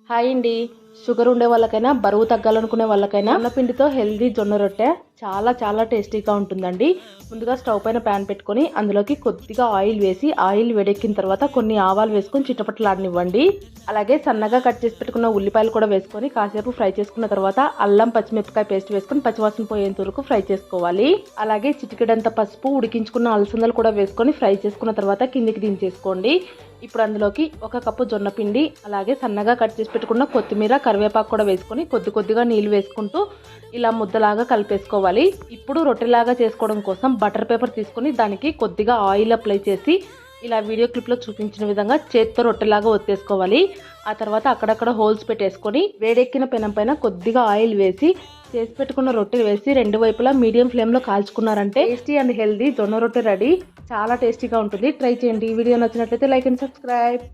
Hi అండి. Sugar ఉండే వాళ్ళకైనా బరువు తగ్గాలనుకునే వాళ్ళకైనా జొన్న పిండితో హెల్దీ జొన్న రొట్టె చాలా చాలా టేస్టీగా ఉంటుందండి. ముందుగా స్టవ్ పైన ప్యాన్ పెట్టుకొని అందులోకి కొద్దిగా ఆయిల్ వేసి ఆయిల్ వేడెక్కిన తర్వాత కొన్ని ఆవాలు వేసుకొని చిటపటలాడనివ్వండి. అలాగే సన్నగా కట్ చేసి పెట్టుకున్న ఉల్లిపాయలు కూడా వేసుకొని కాసేపు ఫ్రై చేసుకున్న తర్వాత అల్లం పచ్చిమిరపకాయ పేస్ట్ వేసుకొని పచ్చివాసన పోయేంత వరకు ఫ్రై చేసుకోవాలి. అలాగే చిటికెడంత పసుపు, ఉడికించుకున్న అలసందలు కూడా వేసుకొని ఫ్రై చేసుకున్న తర్వాత కిందికి దించేసుకోండి. ఇప్పుడు అందులోకి 1 కప్పు జొన్న పిండి, అలాగే సన్నగా కట్ చేసి పెట్టుకున్న కొత్తిమీర, కరివేపాకు కూడా వేసుకొని కొద్దిగా నీళ్లు వేసుకుంటూ ఇలా ముద్దలాగా కలిపేసుకోవాలి. ఇప్పుడు రొట్టెలాగా చేసుకోవడం కోసం బటర్ పేపర్ తీసుకొని దానికి కొద్దిగా ఆయిల్ అప్లై చేసి ఇలా వీడియో క్లిప్లో చూపించిన విధంగా చేత్తో రొట్టెలాగా ఒత్తేసుకోవాలి. ఆ తర్వాత అక్కడక్కడ హోల్స్ పెట్టేసుకొని వేడెక్కిన పెనం పైన కొద్దిగా ఆయిల్ వేసి చేసి పెట్టుకున్న రొట్టెలు వేసి రెండు వైపులా మీడియం ఫ్లేమ్లో కాల్చుకున్నారంటే టేస్టీ అండ్ హెల్దీ జొన్న రొట్టె రెడీ. చాలా టేస్టీగా ఉంటుంది. ట్రై చేయండి. ఈ వీడియో నచ్చినట్లయితే లైక్ అండ్ సబ్స్క్రైబ్.